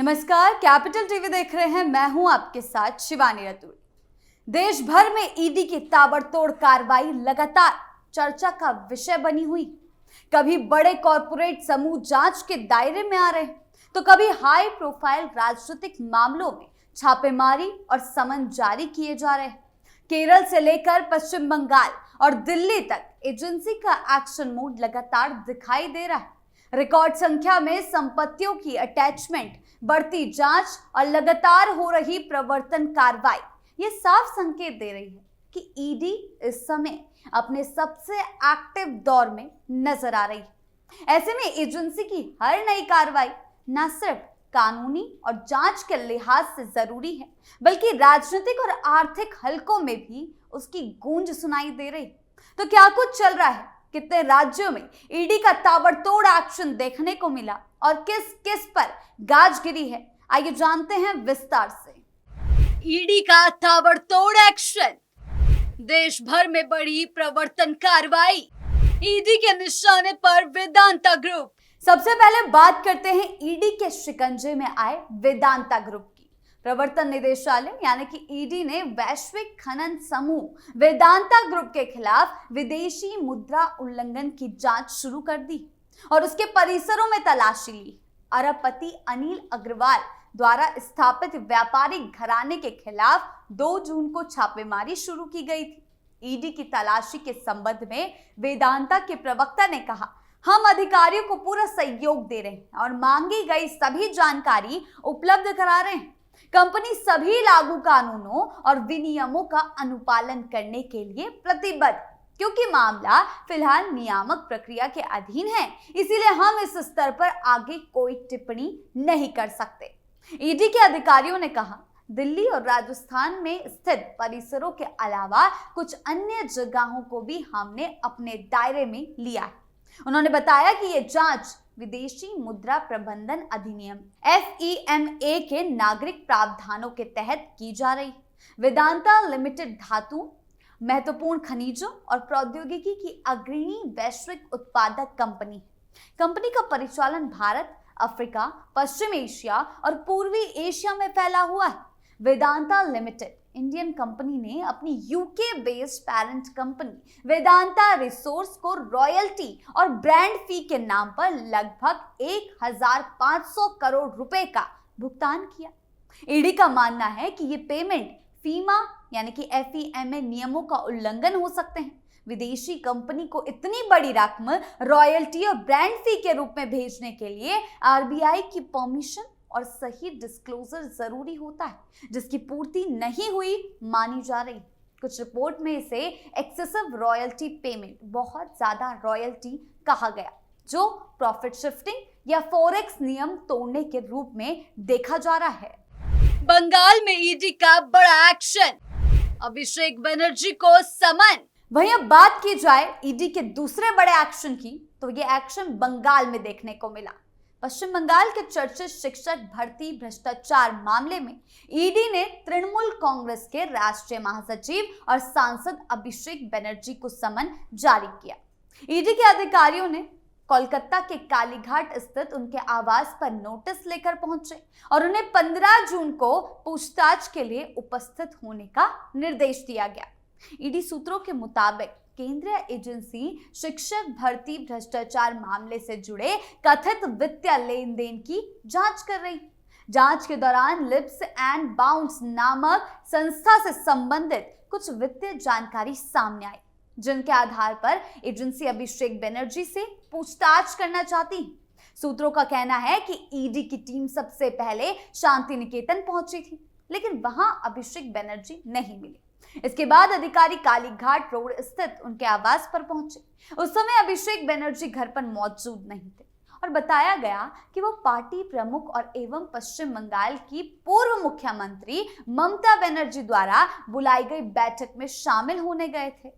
नमस्कार, capital TV देख रहे हैं। मैं हूं आपके साथ शिवानी रतूड़ी। देश भर में ईडी की ताबड़तोड़ कार्रवाई लगातार चर्चा का विषय बनी हुई। कभी बड़े कॉरपोरेट समूह जांच के दायरे में आ रहे हैं, तो कभी हाई प्रोफाइल राजनीतिक मामलों में छापेमारी और समन जारी किए जा रहे हैं। केरल से लेकर पश्चिम बंगाल और दिल्ली तक एजेंसी का एक्शन मोड लगातार दिखाई दे रहा है। रिकॉर्ड संख्या में संपत्तियों की अटैचमेंट, बढ़ती जांच और लगातार हो रही प्रवर्तन कार्रवाई ये साफ संकेत दे रही है कि ईडी इस समय अपने सबसे एक्टिव दौर में नजर आ रही है। ऐसे में एजेंसी की हर नई कार्रवाई न सिर्फ कानूनी और जांच के लिहाज से जरूरी है, बल्कि राजनीतिक और आर्थिक हलकों में भी उसकी गूंज सुनाई दे रही। तो क्या कुछ चल रहा है, कितने राज्यों में ईडी का ताबड़तोड़ एक्शन देखने को मिला और किस किस पर गाज गिरी है, आइए जानते हैं विस्तार से। ईडी का ताबड़तोड़ एक्शन, देश भर में बढ़ी प्रवर्तन कार्रवाई, ईडी के निशाने पर वेदांता ग्रुप। सबसे पहले बात करते हैं ईडी के शिकंजे में आए वेदांता ग्रुप की। प्रवर्तन निदेशालय यानी कि ईडी ने वैश्विक खनन समूह वेदांता ग्रुप के खिलाफ विदेशी मुद्रा उल्लंघन की जांच शुरू कर दी और उसके परिसरों में तलाशी ली। अरबपति अनिल अग्रवाल द्वारा स्थापित व्यापारिक घराने के खिलाफ 2 जून को छापेमारी शुरू की गई थी। ईडी की तलाशी के संबंध में वेदांता के प्रवक्ता ने कहा, हम अधिकारियों को पूरा सहयोग दे रहे हैं और मांगी गई सभी जानकारी उपलब्ध करा रहे हैं। कंपनी सभी लागू कानूनों और विनियमों का अनुपालन करने के लिए प्रतिबद्ध, क्योंकि मामला फिलहाल नियामक प्रक्रिया के अधीन है, इसीलिए हम इस स्तर पर आगे कोई टिप्पणी नहीं कर सकते। ईडी के अधिकारियों ने कहा, दिल्ली और राजस्थान में स्थित परिसरों के अलावा कुछ अन्य जगहों को भी हमने अपने दायरे में लिया है। उन्होंने बताया कि यह जांच विदेशी मुद्रा प्रबंधन अधिनियम FEMA के नागरिक प्रावधानों के तहत की जा रही। वेदांता लिमिटेड धातु, महत्वपूर्ण खनिजों और प्रौद्योगिकी की अग्रणी वैश्विक उत्पादक कंपनी है। कंपनी का परिचालन भारत, अफ्रीका, पश्चिम एशिया और पूर्वी एशिया में फैला हुआ है। वेदांता लिमिटेड इंडियन कंपनी ने अपनी UK based parent company Vedanta resource को रॉयल्टी और ब्रांड फी के नाम पर लगभग 1500 करोड़ रुपए का भुगतान किया। ईडी का मानना है कि ये पेमेंट फीमा यानी कि FEMA नियमों का उल्लंघन हो सकते हैं। विदेशी कंपनी को इतनी बड़ी रकम रॉयल्टी और ब्रांड फी के रूप में भेजने के लिए RBI की परमिशन और सही डिस्क्लोजर जरूरी होता है, जिसकी पूर्ति नहीं हुई मानी जा रही। कुछ रिपोर्ट में इसे एक्सेसिव रॉयल्टी पेमेंट, बहुत ज्यादा रॉयल्टी कहा गया, जो प्रॉफिट शिफ्टिंग या फॉरेक्स नियम तोड़ने के रूप में देखा जा रहा है। बंगाल में ईडी का बड़ा एक्शन, अभिषेक बनर्जी को समन। वहीं अब बात की जाए ईडी के दूसरे बड़े एक्शन की, तो ये एक्शन बंगाल में देखने को मिला। पश्चिम बंगाल के चर्चित शिक्षक भर्ती भ्रष्टाचार मामले में ईडी ने तृणमूल कांग्रेस के राष्ट्रीय महासचिव और सांसद अभिषेक बनर्जी को समन जारी किया। ईडी के अधिकारियों ने कोलकाता के कालीघाट स्थित उनके आवास पर नोटिस लेकर पहुंचे और उन्हें 15 जून को पूछताछ के लिए उपस्थित होने का निर्देश दिया गया। ईडी सूत्रों के मुताबिक केंद्रीय एजेंसी शिक्षक भर्ती भ्रष्टाचार मामले से जुड़े कथित वित्तीय लेन देन की जांच कर रही। जांच के दौरान लिप्स एंड बाउंड्स नामक संस्था से संबंधित कुछ वित्तीय जानकारी सामने आई, जिनके आधार पर एजेंसी अभिषेक बनर्जी से पूछताछ करना चाहती। सूत्रों का कहना है कि ईडी की टीम सबसे पहले शांति निकेतन पहुंची थी, लेकिन वहां अभिषेक बनर्जी नहीं मिले। इसके बाद अधिकारी कालीघाट रोड स्थित उनके आवास पर पहुंचे। उस समय अभिषेक बनर्जी घर पर मौजूद नहीं थे और बताया गया कि वो पार्टी प्रमुख और एवं पश्चिम बंगाल की पूर्व मुख्यमंत्री ममता बनर्जी द्वारा बुलाई गई बैठक में शामिल होने गए थे।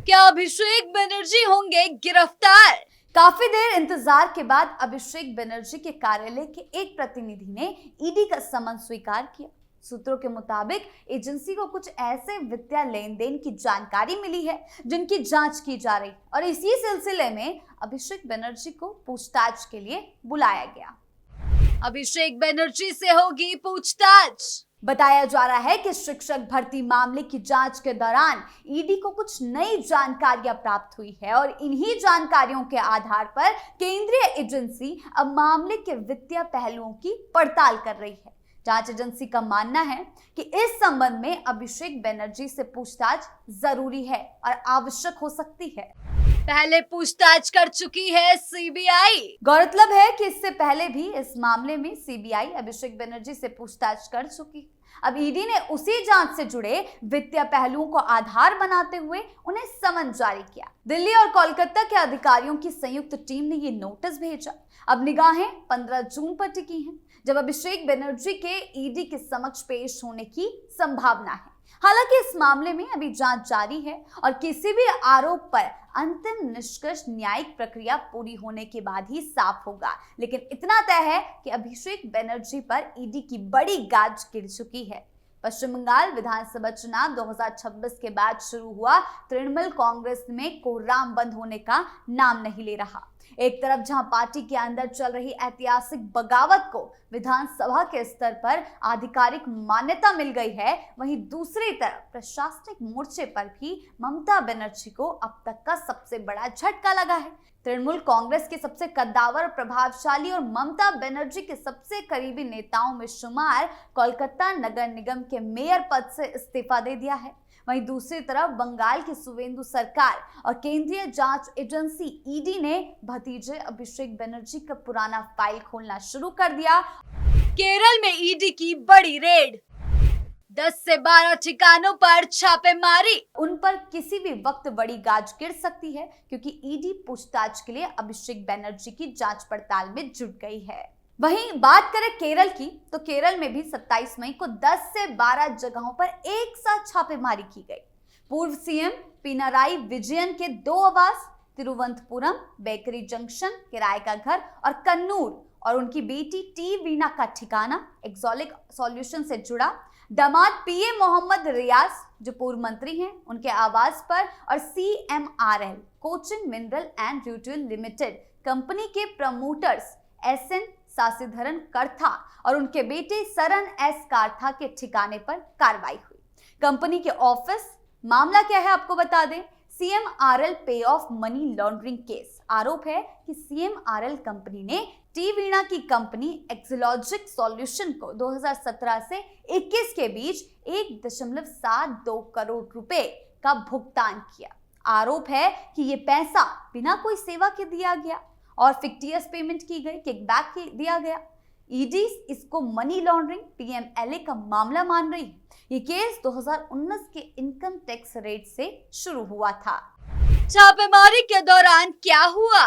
क्या अभिषेक बनर्जी होंगे गिरफ्तार? काफी देर इंतजार के बाद अभिषेक बनर्जी के कार्यालय के एक प्रतिनिधि ने ईडी का समन स्वीकार किया। सूत्रों के मुताबिक एजेंसी को कुछ ऐसे वित्तीय लेन देन की जानकारी मिली है जिनकी जांच की जा रही और इसी सिलसिले में अभिषेक बनर्जी को पूछताछ के लिए बुलाया गया। अभिषेक बनर्जी से होगी पूछताछ। बताया जा रहा है कि शिक्षक भर्ती मामले की जांच के दौरान ईडी को कुछ नई जानकारियां प्राप्त हुई है और इन्हीं जानकारियों के आधार पर केंद्रीय एजेंसी अब मामले के वित्तीय पहलुओं की पड़ताल कर रही है। जांच एजेंसी का मानना है कि इस संबंध में अभिषेक बनर्जी से पूछताछ जरूरी है और आवश्यक हो सकती है। पहले पूछताछ कर चुकी है सीबीआई। गौरतलब है कि इससे पहले भी इस मामले में सीबीआई अभिषेक बनर्जी से पूछताछ कर चुकी। अब ईडी ने उसी जांच से जुड़े वित्तीय पहलुओं को आधार बनाते हुए उन्हें समन जारी किया। दिल्ली और कोलकाता के अधिकारियों की संयुक्त टीम ने ये नोटिस भेजा। अब निगाहें 15 जून पर टिकी हैं, जब अभिषेक बनर्जी के ईडी के समक्ष पेश होने की संभावना है। हालांकि इस मामले में अभी जांच जारी है और किसी भी आरोप पर अंतिम निष्कर्ष न्यायिक प्रक्रिया पूरी होने के बाद ही साफ होगा। लेकिन इतना तय है कि अभिषेक बनर्जी पर ईडी की बड़ी गाज गिर चुकी है। पश्चिम बंगाल विधानसभा चुनाव 2026 के बाद शुरू हुआ तृणमूल कांग्रेस में कोहराम बंद होने का नाम नहीं ले रहा। एक तरफ जहां पार्टी के अंदर चल रही ऐतिहासिक बगावत को विधानसभा के स्तर पर आधिकारिक मान्यता मिल गई है, वहीं दूसरी तरफ प्रशासनिक मोर्चे पर भी ममता बनर्जी को अब तक का सबसे बड़ा झटका लगा है। तृणमूल कांग्रेस के सबसे कद्दावर, प्रभावशाली और ममता बनर्जी के सबसे करीबी नेताओं में शुमार कोलकाता नगर निगम के मेयर पद से इस्तीफा दे दिया है। वहीं दूसरी तरफ बंगाल की सुवेंदु सरकार और केंद्रीय जांच एजेंसी ईडी ने भतीजे अभिषेक बनर्जी का पुराना फाइल खोलना शुरू कर दिया। केरल में ईडी की बड़ी रेड, 10 से 12 ठिकानों पर छापेमारी। उन पर किसी भी वक्त बड़ी गाज गिर सकती है, क्योंकि ईडी पूछताछ के लिए अभिषेक बनर्जी की जांच पड़ताल में जुट गई है। वहीं बात करें केरल की, तो केरल में भी 27 मई को 10 से 12 जगहों पर एक साथ छापेमारी की गई। पूर्व सीएम पिनाराई विजयन के 2 आवास, तिरुवनंतपुरम, बेकरी जंक्शन, किराए का घर और कन्नूर, और उनकी बेटी टी वीणा का ठिकाना एक्सोलिक सॉल्यूशन से जुड़ा। दामाद पीए मोहम्मद रियाज जो पूर्व मंत्री हैं, उनके आवास पर, और CMRL Cochin mineral and retail limited company के प्रमोटर्स SN सासीधरन कथा और उनके बेटे सरन S काथा के ठिकाने पर कार्रवाई हुई। कंपनी के ऑफिस, मामला क्या है आपको बता दें, CMRL पे ऑफ मनी लॉन्ड्रिंग केस। आरोप है कि CMRL कंपनी ने टी वीणा की कंपनी एक्सोलॉजिक सॉल्यूशन को 2017 से 21 के बीच 1.72 करोड़ रुपए का भुगतान किया। आरोप है कि ये पैसा बिना कोई सेवा के दिया गया और फिक्टियस पेमेंट की गई, किकबैक दिया गया। ईडी इसको मनी लॉन्ड्रिंग PMLA का मामला मान रही है। ये केस 2019 के इनकम टैक्स रेट से शुरू हुआ था। छापेमारी के दौरान क्या हुआ?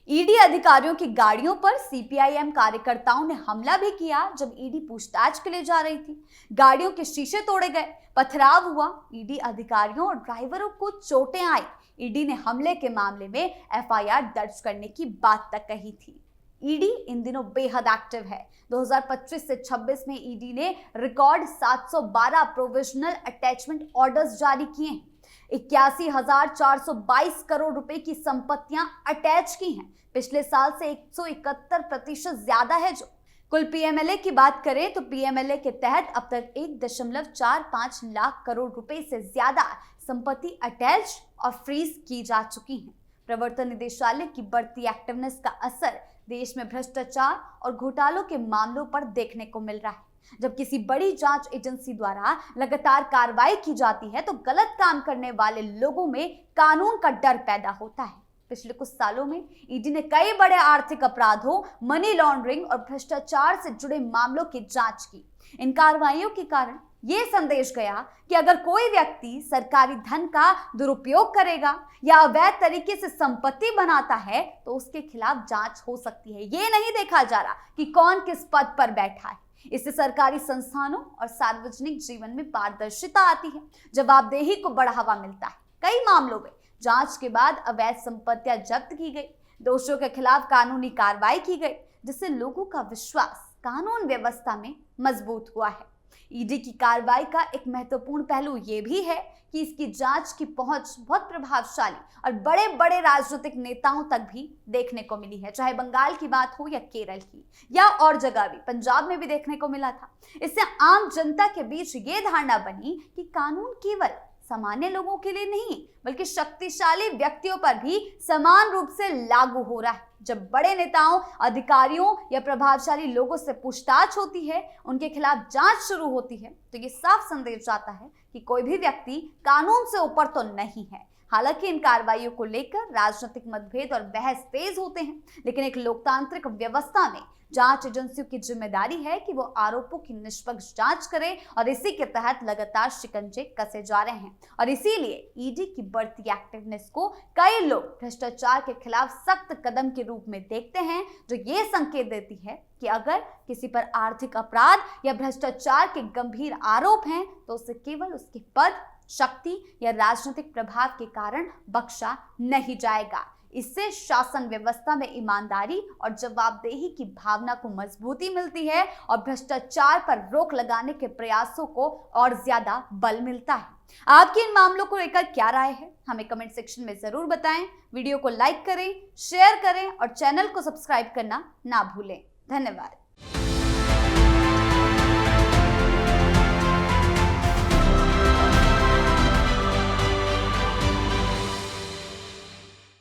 ईडी अधिकारियों की गाड़ियों पर CPIM कार्यकर्ताओं ने हमला भी किया जब ईडी पूछताछ के लिए जा रही थी। गाड़ियों के शीशे तोड़े गए, पथराव हुआ, ईडी अधिकारियों और ड्राइवरों को चोटें आई। ईडी ने हमले के मामले में FIR दर्ज करने की बात तक कही थी। ईडी इन दिनों बेहद एक्टिव है। 2025 से 26 में ईडी ने रिकॉर्ड 712 प्रोविजनल अटैचमेंट ऑर्डर्स जारी किए हैं। 81,422 करोड़ रुपए की संपत्तियां अटैच की हैं। पिछले साल से 171% ज्यादा है। जो कुल PMLA की बात करें तो PMLA के तहत अब तक 1.45 लाख करोड़ रुपए से ज्यादा संपत्ति अटैच और फ्रीज की जा चुकी है। प्रवर्तन निदेशालय की बढ़ती एक्टिवनेस का असर देश में भ्रष्टाचार और घोटालों के मामलों पर देखने को मिल रहा है। जब किसी बड़ी जांच एजेंसी द्वारा लगातार कार्रवाई की जाती है तो गलत काम करने वाले लोगों में कानून का डर पैदा होता है। पिछले कुछ सालों में ईडी ने कई बड़े आर्थिक अपराधों, मनी लॉन्ड्रिंग और भ्रष्टाचार से जुड़े मामलों की जांच की। इन कार्रवाइयों के कारण यह संदेश गया कि अगर कोई व्यक्ति सरकारी धन का दुरुपयोग करेगा या अवैध तरीके से संपत्ति बनाता है तो उसके खिलाफ जांच हो सकती है। ये नहीं देखा जा रहा कि कौन किस पद पर बैठा है। इससे सरकारी संस्थानों और सार्वजनिक जीवन में पारदर्शिता आती है, जवाबदेही को बढ़ावा मिलता है। कई मामलों में जांच के बाद अवैध संपत्तियां जब्त की गई, दोषियों के खिलाफ कानूनी कार्रवाई की गई, जिससे लोगों का विश्वास कानून व्यवस्था में मजबूत हुआ है। ईडी की कार्रवाई का एक महत्वपूर्ण पहलू ये भी है कि इसकी जांच की पहुंच बहुत प्रभावशाली और बड़े बड़े राजनीतिक नेताओं तक भी देखने को मिली है, चाहे बंगाल की बात हो या केरल की या और जगह भी, पंजाब में भी देखने को मिला था। इससे आम जनता के बीच ये धारणा बनी कि कानून केवल सामान्य लोगों के लिए नहीं बल्कि शक्तिशाली व्यक्तियों पर भी समान रूप से लागू हो रहा है। जब बड़े नेताओं, अधिकारियों या प्रभावशाली लोगों से पूछताछ होती है, उनके खिलाफ जांच शुरू होती है, तो ये साफ संदेश जाता है कि कोई भी व्यक्ति कानून से ऊपर तो नहीं है। हालांकि इन कार्रवाइयों को लेकर राजनीतिक मतभेद और बहस तेज होते हैं, लेकिन एक लोकतांत्रिक व्यवस्था में जांच एजेंसियों की जिम्मेदारी है कि वो आरोपों की निष्पक्ष जांच करें और इसी के तहत लगातार शिकंजे कसे जा रहे हैं। और इसीलिए ईडी की बढ़ती एक्टिवनेस को कई लोग भ्रष्टाचार के खिलाफ सख्त कदम के रूप में देखते हैं, जो ये संकेत देती है कि अगर किसी पर आर्थिक अपराध या भ्रष्टाचार के गंभीर आरोप हैं तो उसे केवल उसके पद, शक्ति या राजनीतिक प्रभाव के कारण बख्शा नहीं जाएगा। इससे शासन व्यवस्था में ईमानदारी और जवाबदेही की भावना को मजबूती मिलती है और भ्रष्टाचार पर रोक लगाने के प्रयासों को और ज्यादा बल मिलता है। आपकी इन मामलों को लेकर क्या राय है, हमें कमेंट सेक्शन में जरूर बताएं। वीडियो को लाइक करें, शेयर करें और चैनल को सब्सक्राइब करना ना भूलें। धन्यवाद।